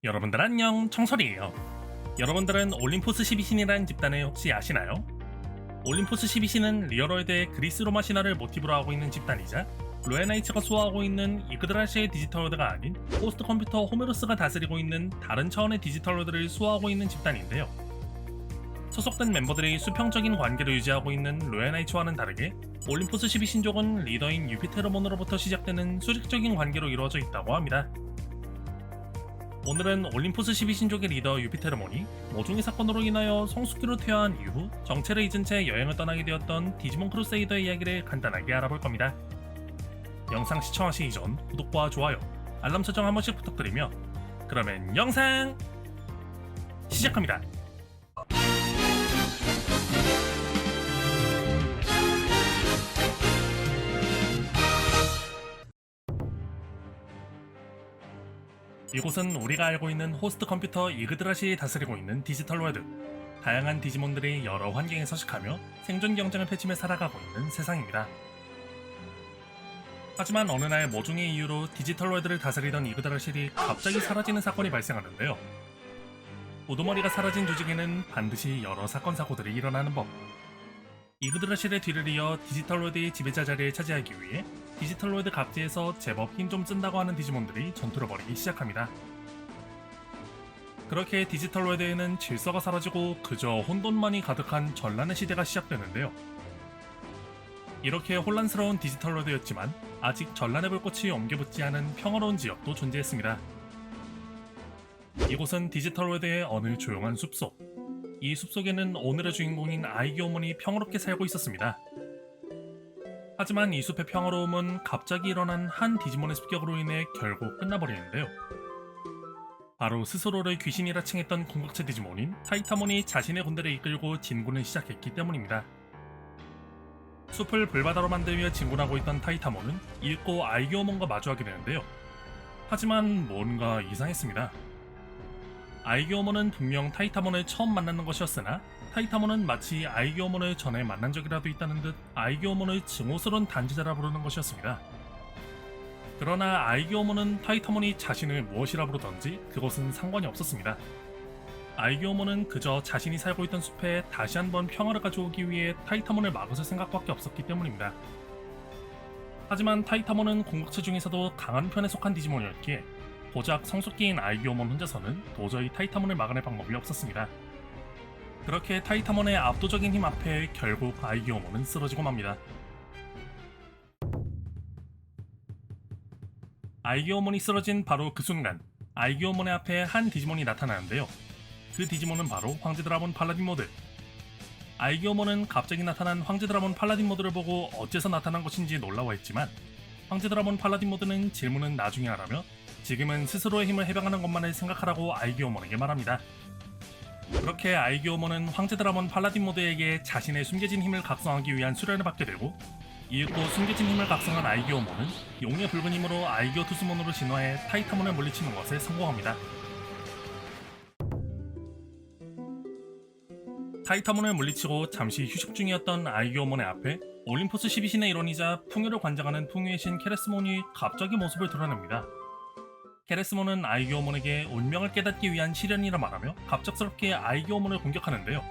여러분들 안녕, 청설이에요. 여러분들은 올림포스 12신이라는 집단을 혹시 아시나요? 올림포스 12신은 리얼월드의 그리스 로마 신화를 모티브로 하고 있는 집단이자 로얄나이츠가 소화하고 있는 이그드라시아의 디지털월드가 아닌 호스트 컴퓨터 호메로스가 다스리고 있는 다른 차원의 디지털월드를 소화하고 있는 집단인데요. 소속된 멤버들이 수평적인 관계를 유지하고 있는 로얄나이츠와는 다르게 올림포스 12신족은 리더인 유피테르몬으로부터 시작되는 수직적인 관계로 이루어져 있다고 합니다. 오늘은 올림포스 12신족의 리더 유피테르몬이 모종의 사건으로 인하여 성숙기로 퇴화한 이후 정체를 잊은 채 여행을 떠나게 되었던 디지몬 크루세이더의 이야기를 간단하게 알아볼 겁니다. 영상 시청하시기 전 구독과 좋아요, 알람 설정 한 번씩 부탁드리며 그러면 영상 시작합니다. 이곳은 우리가 알고 있는 호스트 컴퓨터 이그드라시이 다스리고 있는 디지털 월드. 다양한 디지몬들이 여러 환경에 서식하며 생존 경쟁을 펼치며 살아가고 있는 세상입니다. 하지만 어느 날 모종의 이유로 디지털 월드를 다스리던 이그드라실이 갑자기 사라지는 사건이 발생하는데요. 우두머리가 사라진 조직에는 반드시 여러 사건 사고들이 일어나는 법. 이그드라실의 뒤를 이어 디지털 월드의 지배자 자리를 차지하기 위해 디지털 월드 각지에서 제법 힘 좀 쓴다고 하는 디지몬들이 전투를 벌이기 시작합니다. 그렇게 디지털 월드에는 질서가 사라지고 그저 혼돈만이 가득한 전란의 시대가 시작되는데요. 이렇게 혼란스러운 디지털 월드였지만 아직 전란의 불꽃이 옮겨붙지 않은 평화로운 지역도 존재했습니다. 이곳은 디지털 월드의 어느 조용한 숲속. 이 숲속에는 오늘의 주인공인 아이기오몬이 평화롭게 살고 있었습니다. 하지만 이 숲의 평화로움은 갑자기 일어난 한 디지몬의 습격으로 인해 결국 끝나버리는데요. 바로 스스로를 귀신이라 칭했던 궁극체 디지몬인 타이타몬이 자신의 군대를 이끌고 진군을 시작했기 때문입니다. 숲을 불바다로 만들기 위해 진군하고 있던 타이타몬은 잃고 아이기오몬과 마주하게 되는데요. 하지만 뭔가 이상했습니다. 아이기오몬은 분명 타이타몬을 처음 만나는 것이었으나 타이타몬은 마치 아이기오몬을 전에 만난 적이라도 있다는 듯 아이기오몬을 증오스러운 단지자라 부르는 것이었습니다. 그러나 아이기오몬은 타이타몬이 자신을 무엇이라 부르던지 그것은 상관이 없었습니다. 아이기오몬은 그저 자신이 살고 있던 숲에 다시 한번 평화를 가져오기 위해 타이타몬을 막으실 생각밖에 없었기 때문입니다. 하지만 타이타몬은 궁극체 중에서도 강한 편에 속한 디지몬이었기에 고작 성숙기인 아이기오몬 혼자서는 도저히 타이타몬을 막아낼 방법이 없었습니다. 그렇게 타이타몬의 압도적인 힘 앞에 결국 아이기오몬은 쓰러지고 맙니다. 아이기오몬이 쓰러진 바로 그 순간 아이기오몬의 앞에 한 디지몬이 나타나는데요. 그 디지몬은 바로 황제 드라몬 팔라딘 모드. 아이기오몬은 갑자기 나타난 황제 드라몬 팔라딘 모드를 보고 어째서 나타난 것인지 놀라워했지만 황제 드라몬 팔라딘 모드는 질문은 나중에 하라며 지금은 스스로의 힘을 해방하는 것만을 생각하라고 아이기오몬에게 말합니다. 그렇게 아이기오몬은 황제 드라몬 팔라딘 모드에게 자신의 숨겨진 힘을 각성하기 위한 수련을 받게 되고 이윽고 숨겨진 힘을 각성한 아이기오몬은 용의 붉은 힘으로 아이기오 투스몬으로 진화해 타이타몬을 물리치는 것에 성공합니다. 타이타몬을 물리치고 잠시 휴식 중이었던 아이기오몬의 앞에 올림포스 12신의 일원이자 풍요를 관장하는 풍요의 신 케레스몬이 갑자기 모습을 드러냅니다. 케레스몬은 아이기오몬에게 운명을 깨닫기 위한 시련이라 말하며 갑작스럽게 아이기오몬을 공격하는데요.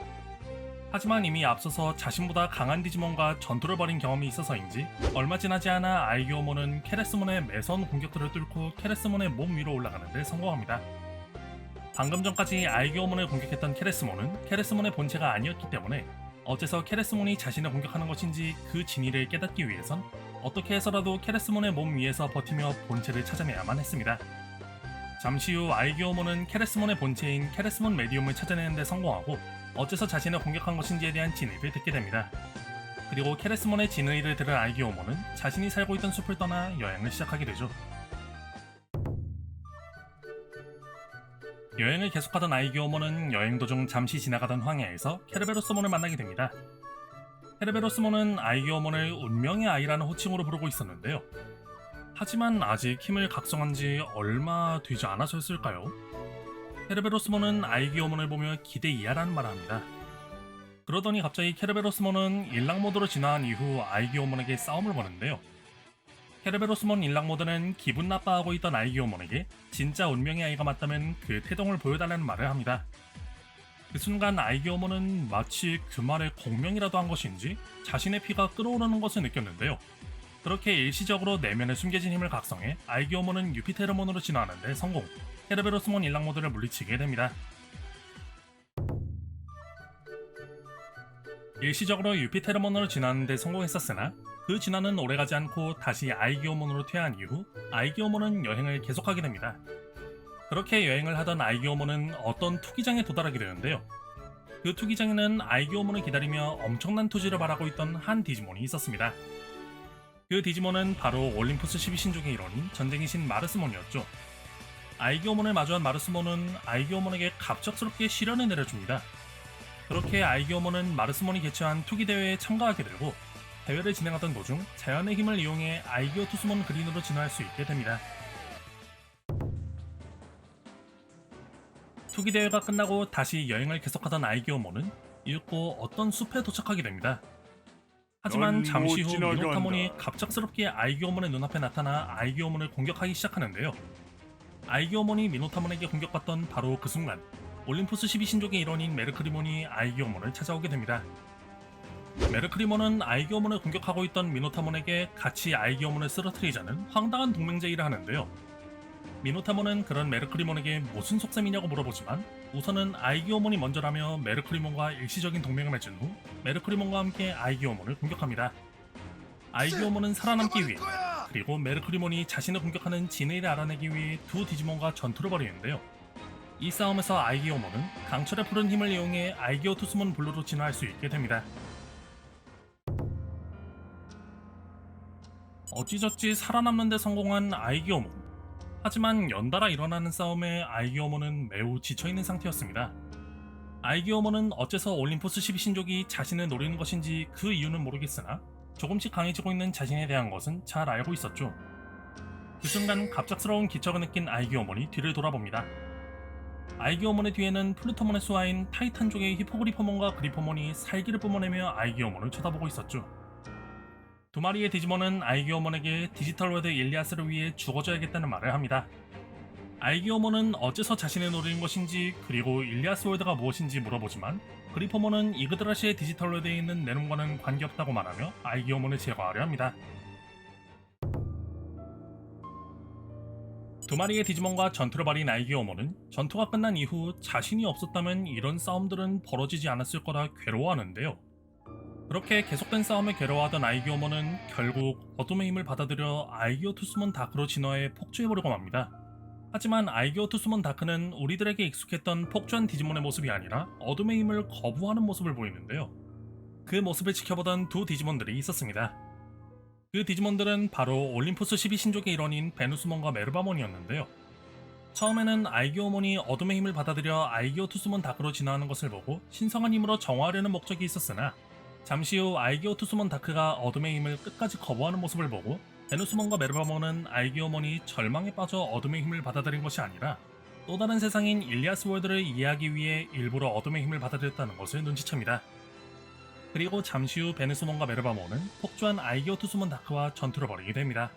하지만 이미 앞서서 자신보다 강한 디지몬과 전투를 벌인 경험이 있어서인지 얼마 지나지 않아 아이기오몬은 케레스몬의 매서운 공격들을 뚫고 케레스몬의 몸 위로 올라가는 데 성공합니다. 방금 전까지 아이기오몬을 공격했던 케레스몬은 케레스몬의 본체가 아니었기 때문에 어째서 케레스몬이 자신을 공격하는 것인지 그 진위를 깨닫기 위해선 어떻게 해서라도 케레스몬의 몸 위에서 버티며 본체를 찾아내야만 했습니다. 잠시 후 아이기오몬은 케레스몬의 본체인 케레스몬 메디움을 찾아내는 데 성공하고 어째서 자신을 공격한 것인지에 대한 진위를 듣게 됩니다. 그리고 케레스몬의 진의를 들은 아이기오몬은 자신이 살고 있던 숲을 떠나 여행을 시작하게 되죠. 여행을 계속하던 아이기오몬은 여행 도중 잠시 지나가던 황야에서 케르베로스몬을 만나게 됩니다. 케르베로스몬은 아이기오몬을 운명의 아이라는 호칭으로 부르고 있었는데요. 하지만 아직 힘을 각성한 지 얼마 되지 않아서였을까요? 케르베로스몬은 아이기오몬을 보며 기대 이하라는 말을 합니다. 그러더니 갑자기 케르베로스몬은 일락 모드로 진화한 이후 아이기오몬에게 싸움을 거는데요. 케르베로스몬 일락 모드는 기분 나빠하고 있던 아이기오몬에게 진짜 운명의 아이가 맞다면 그 태동을 보여달라는 말을 합니다. 그 순간 아이기오몬은 마치 그 말에 공명이라도 한 것인지 자신의 피가 끓어오르는 것을 느꼈는데요. 그렇게 일시적으로 내면에 숨겨진 힘을 각성해 아이기오몬은 유피테르몬으로 진화하는데 성공, 케르베로스몬 일락 모드를 물리치게 됩니다. 일시적으로 유피테르몬으로 진화하는데 성공했었으나 그 진화는 오래가지 않고 다시 아이기오몬으로 퇴화한 이후 아이기오몬은 여행을 계속하게 됩니다. 그렇게 여행을 하던 아이기오몬은 어떤 투기장에 도달하게 되는데요. 그 투기장에는 아이기오몬을 기다리며 엄청난 투지를 바라고 있던 한 디지몬이 있었습니다. 그 디지몬은 바로 올림푸스 12신족의 일원인 전쟁의 신 마르스몬이었죠. 아이기오몬을 마주한 마르스몬은 아이기오몬에게 갑작스럽게 시련을 내려줍니다. 그렇게 아이기오몬은 마르스몬이 개최한 투기 대회에 참가하게 되고 대회를 진행하던 도중 자연의 힘을 이용해 아이기오투스몬 그린으로 진화할 수 있게 됩니다. 투기 대회가 끝나고 다시 여행을 계속하던 아이기오몬은 이윽고 어떤 숲에 도착하게 됩니다. 하지만 잠시 후 미노타몬이 갑작스럽게 아이기오몬의 눈앞에 나타나 아이기오몬을 공격하기 시작하는데요. 아이기오몬이 미노타몬에게 공격받던 바로 그 순간 올림푸스 12신족의 일원인 메르크리몬이 아이기오몬을 찾아오게 됩니다. 메르크리몬은 아이기오몬을 공격하고 있던 미노타몬에게 같이 아이기오몬을 쓰러뜨리자는 황당한 동맹제의를 하는데요. 미노타몬은 그런 메르크리몬에게 무슨 속셈이냐고 물어보지만 우선은 아이기오몬이 먼저라며 메르크리몬과 일시적인 동맹을 맺은 후 메르크리몬과 함께 아이기오몬을 공격합니다. 아이기오몬은 살아남기 위해 그리고 메르크리몬이 자신을 공격하는 진의를 알아내기 위해 두 디지몬과 전투를 벌이는데요. 이 싸움에서 아이기오몬은 강철의 푸른 힘을 이용해 아이기오투스몬 블루로 진화할 수 있게 됩니다. 어찌저찌 살아남는 데 성공한 아이기오몬. 하지만 연달아 일어나는 싸움에 아이기오몬은 매우 지쳐있는 상태였습니다. 아이기오몬은 어째서 올림푸스 12신족이 자신을 노리는 것인지 그 이유는 모르겠으나 조금씩 강해지고 있는 자신에 대한 것은 잘 알고 있었죠. 그 순간 갑작스러운 기척을 느낀 아이기오몬이 뒤를 돌아봅니다. 아이기오몬의 뒤에는 플루토몬의 수하인 타이탄족의 히포그리포몬과 그리포몬이 살기를 뿜어내며 아이기오몬을 쳐다보고 있었죠. 두 마리의 디지몬은 아이기오몬에게 디지털 월드 일리아스를 위해 죽어줘야겠다는 말을 합니다. 아이기오몬은 어째서 자신을 노리는 것인지 그리고 일리아스 월드가 무엇인지 물어보지만 그리포몬은 이그드라시의 디지털 월드에 있는 내놈과는 관계없다고 말하며 아이기오몬을 제거하려 합니다. 두 마리의 디지몬과 전투를 벌인 아이기오몬은 전투가 끝난 이후 자신이 없었다면 이런 싸움들은 벌어지지 않았을 거라 괴로워하는데요. 그렇게 계속된 싸움에 괴로워하던 아이기오몬은 결국 어둠의 힘을 받아들여 아이기오투스몬 다크로 진화해 폭주해버리고 맙니다. 하지만 아이기오투스몬 다크는 우리들에게 익숙했던 폭주한 디지몬의 모습이 아니라 어둠의 힘을 거부하는 모습을 보이는데요. 그 모습을 지켜보던 두 디지몬들이 있었습니다. 그 디지몬들은 바로 올림푸스 12신족의 일원인 베누스몬과 메르바몬이었는데요. 처음에는 아이기오몬이 어둠의 힘을 받아들여 아이기오투스몬 다크로 진화하는 것을 보고 신성한 힘으로 정화하려는 목적이 있었으나 잠시 후 아이기오투스몬 다크가 어둠의 힘을 끝까지 거부하는 모습을 보고 베누스몬과 메르바몬은 아이기오몬이 절망에 빠져 어둠의 힘을 받아들인 것이 아니라 또 다른 세상인 일리아스 월드를 이해하기 위해 일부러 어둠의 힘을 받아들였다는 것을 눈치챕니다. 그리고 잠시 후 베누스몬과 메르바몬은 폭주한 아이기오투스몬 다크와 전투를 벌이게 됩니다.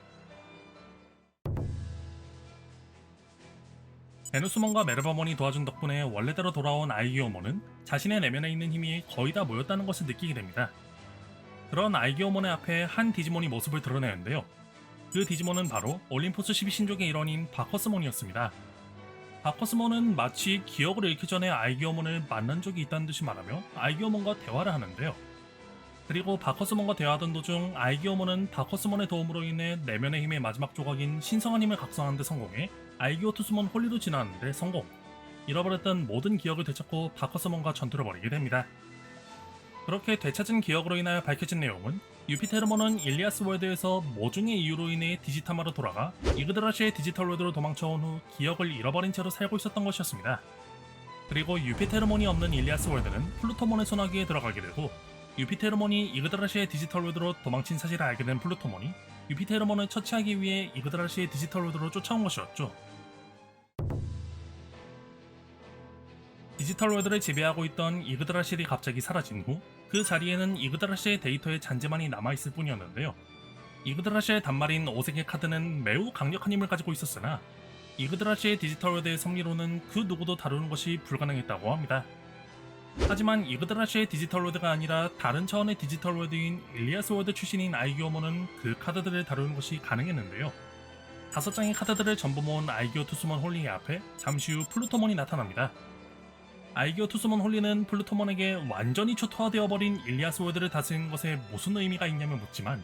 베누스몬과 메르바몬이 도와준 덕분에 원래대로 돌아온 아이기오몬은 자신의 내면에 있는 힘이 거의 다 모였다는 것을 느끼게 됩니다. 그런 아이기오몬의 앞에 한 디지몬이 모습을 드러내는데요. 그 디지몬은 바로 올림푸스 12신족의 일원인 바커스몬이었습니다. 바커스몬은 마치 기억을 잃기 전에 아이기오몬을 만난 적이 있다는 듯이 말하며 아이기오몬과 대화를 하는데요. 그리고 바커스몬과 대화하던 도중 아이기오몬은 바커스몬의 도움으로 인해 내면의 힘의 마지막 조각인 신성한 힘을 각성하는 데 성공해 아이기오투스몬 홀리로 진화하는 데 성공. 잃어버렸던 모든 기억을 되찾고 바커스몬과 전투를 벌이게 됩니다. 그렇게 되찾은 기억으로 인하여 밝혀진 내용은 유피테르몬은 일리아스 월드에서 모종의 이유로 인해 디지타마로 돌아가 이그드라시의 디지털 월드로 도망쳐온 후 기억을 잃어버린 채로 살고 있었던 것이었습니다. 그리고 유피테르몬이 없는 일리아스 월드는 플루토몬의 손아귀에 들어가게 되고 유피테르몬이 이그드라시의 디지털 월드로 도망친 사실을 알게 된 플루토몬이 유피테르몬을 처치하기 위해 이그드라시의 디지털 월드로 쫓아온 것이었죠. 디지털 월드를 지배하고 있던 이그드라실이 갑자기 사라진 후 그 자리에는 이그드라실의 데이터의 잔재만이 남아있을 뿐이었는데요. 이그드라시의 단말인 5색의 카드는 매우 강력한 힘을 가지고 있었으나 이그드라시의 디지털 월드의 섭리로는 그 누구도 다루는 것이 불가능했다고 합니다. 하지만 이그드라시의 디지털 월드가 아니라 다른 차원의 디지털 월드인 일리아스 월드 출신인 아이기어몬은 그 카드들을 다루는 것이 가능했는데요. 5장의 카드들을 전부 모은 아이기어 투스몬 홀리의 앞에 잠시 후 플루토몬이 나타납니다. 아이기어 투스몬 홀리는 플루토몬에게 완전히 초토화되어버린 일리아스 월드를 다스리는 것에 무슨 의미가 있냐며 묻지만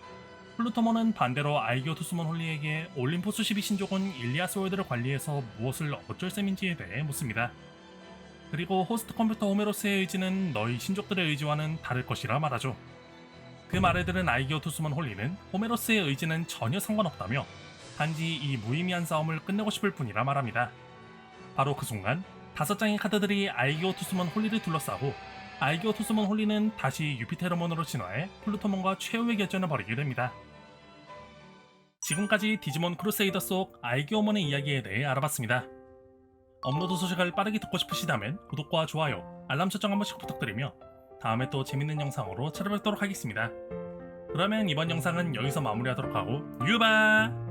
플루토몬은 반대로 아이기어 투스몬 홀리에게 올림포스 12 신족은 일리아스 월드를 관리해서 무엇을 어쩔 셈인지에 대해 묻습니다. 그리고 호스트 컴퓨터 호메로스의 의지는 너희 신족들의 의지와는 다를 것이라 말하죠. 그 말을 들은 아이기어 투스몬 홀리는 호메로스의 의지는 전혀 상관없다며 단지 이 무의미한 싸움을 끝내고 싶을 뿐이라 말합니다. 바로 그 순간 5장의 카드들이 아이기어 투스몬 홀리를 둘러싸고 아이기어 투스몬 홀리는 다시 유피테르몬으로 진화해 플루토몬과 최후의 결전을 벌이게 됩니다. 지금까지 디지몬 크루세이더 속 아이기어몬의 이야기에 대해 알아봤습니다. 업로드 소식을 빠르게 듣고 싶으시다면 구독과 좋아요, 알람 설정 한 번씩 부탁드리며 다음에 또 재밌는 영상으로 찾아뵙도록 하겠습니다. 그러면 이번 영상은 여기서 마무리하도록 하고 유바!